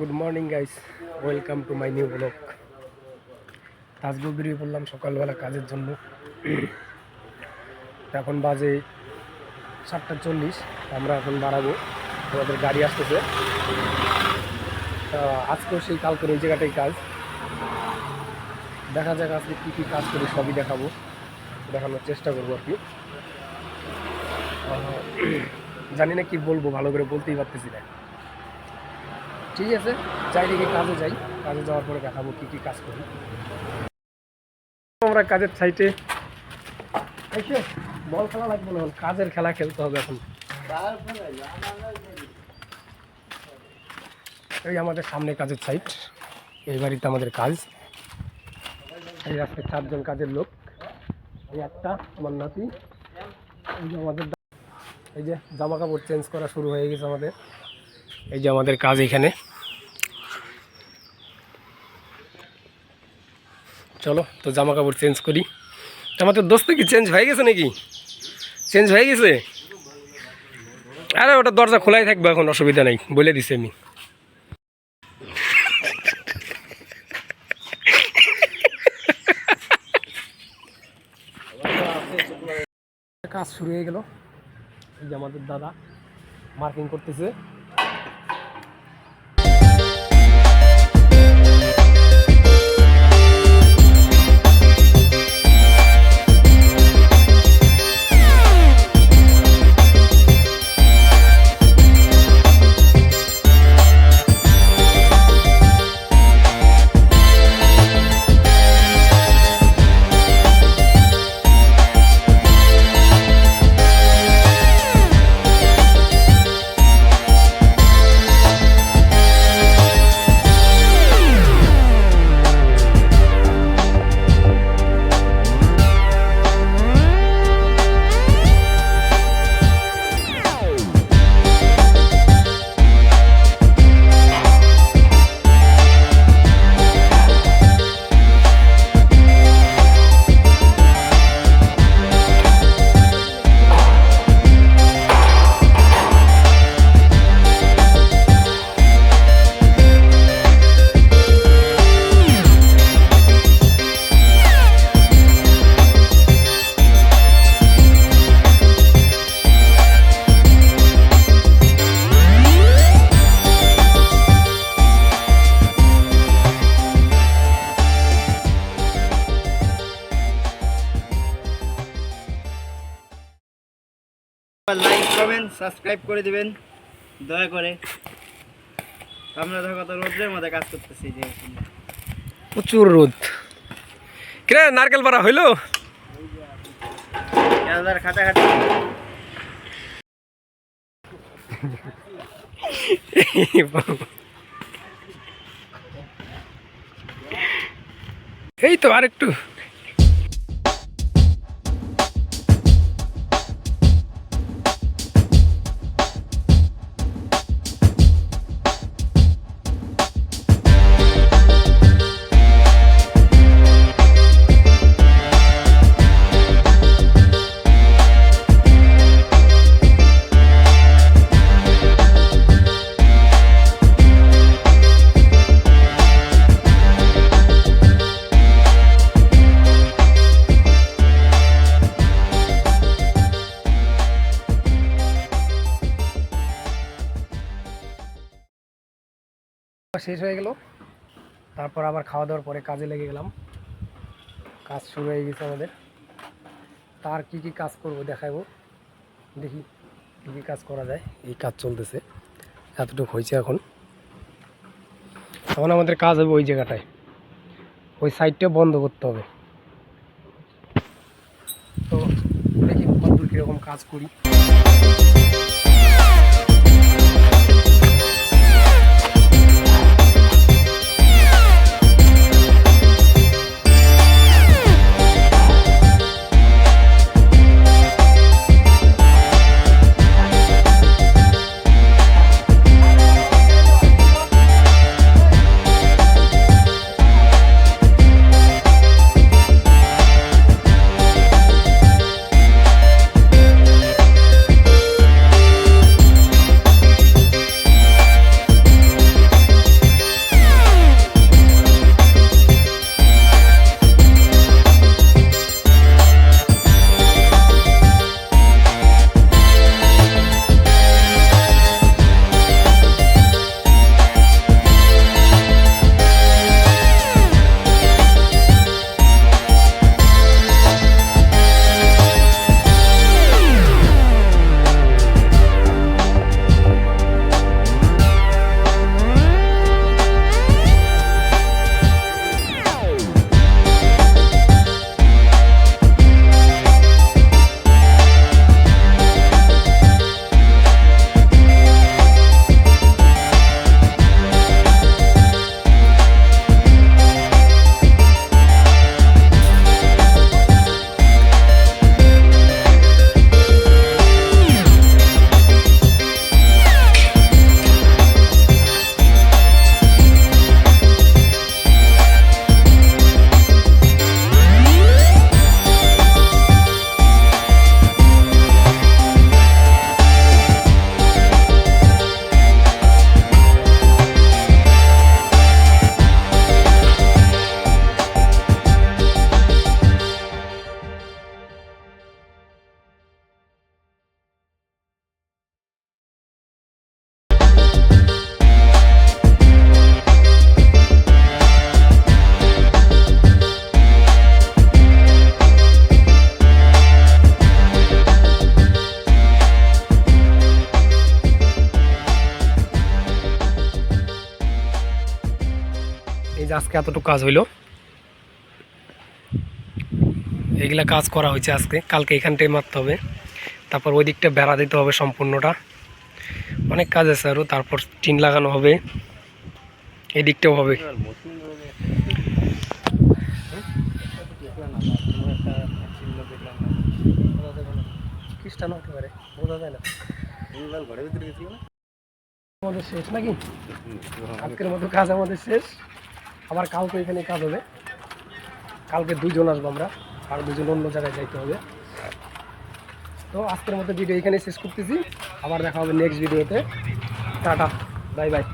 Good morning guys, welcome to my new blog. আজকে বেরিয়ে পড়লাম সকালবেলা কাজের জন্য। এখন বাজে 7:40। আমরা এখন বাড়াবো, আমাদের গাড়ি আসতেছে। আজকেও সেই কালকের ওই জায়গাটাই কাজ। দেখা যাক আজকে কী কী কাজ করি, সবই দেখাবো, দেখানোর চেষ্টা করবো আর কি। জানি না কি বলবো, ভালো করে বলতেই পারতেছি না। ঠিক আছে, যাই দেখি কাজে যাই, কাজে যাওয়ার পরে দেখাবো কী কী কাজ করি। আমরা কাজের সাইটে এসে বল খেলা লাগবে না, কাজের খেলা খেলতে হবে এখন। এই আমাদের সামনে কাজের সাইট, এই বাড়িতে আমাদের কাজ। এই রাস্তায় 4 জন কাজের লোক, এই একটা আমার নাতি, এই যে আমাদের, এই যে জামা কাপড় চেঞ্জ করা শুরু হয়ে গেছে আমাদের। এই যে আমাদের কাজ এখানে। চলো তো জামা কাপড় চেঞ্জ করি। আমাদের দোস্ত কি চেঞ্জ হয়ে গেছে নাকি? চেঞ্জ হয়ে গেছে? আরে ওটা দরজা খোলাই থাকবে, এখন অসুবিধা নেই, বলে দিছি আমি। কাজ শুরু হয়ে গেল। এই যে আমাদের দাদা মার্কিং করতেছে। লাইক কমেন্ট সাবস্ক্রাইব করে দিবেন দয়া করে। আমরা দেখো কত রোদের মধ্যে কাজ করতেছি, যে প্রচুর রোদ। কে নারকেল পাড়া হইলো খাটাখাটি। এই তো আরেকটু। শেষ হয়ে গেল, তারপর আবার খাওয়া দাওয়ার পরে কাজে লেগে গেলাম। কাজ শুরু হয়ে গেছে আমাদের। তার কি কি কাজ করব দেখাবো, দেখি কী কী কাজ করা যায়। এই কাজ চলতেছে, এতটুকু হয়েছে। এখন আমাদের কাজ হবে ওই জায়গাটায়, ওই সাইডটা বন্ধ করতে হবে। তো দেখি কতদূর কীরকম কাজ করি। যে আজকে এতটুকু কাজ হইলো, এইগুলা কাজ করা হয়েছে আজকে, কালকে এখানটাই মারতে হবে, তারপর ওই দিকটা বেড়া দিতে হবে সম্পূর্ণটা, অনেক কাজ আছে আরও, তারপর টিন লাগানো হবে, এই দিকটাও হবে। খ্রিস্টান হতে পারে, বোঝা যায় না। আমাদের শেষ নাকি, আজকের মতো কাজ আমাদের শেষ, আবার কালকে এখানে কাজ হবে, কালকে 2 জন আসবো আমরা, আর 2 জন অন্য জায়গায় যাইতে হবে। তো আজকের মতো ভিডিও এখানে শেষ করতেছি, আবার দেখা হবে নেক্সট ভিডিওতে। Tata, bye bye.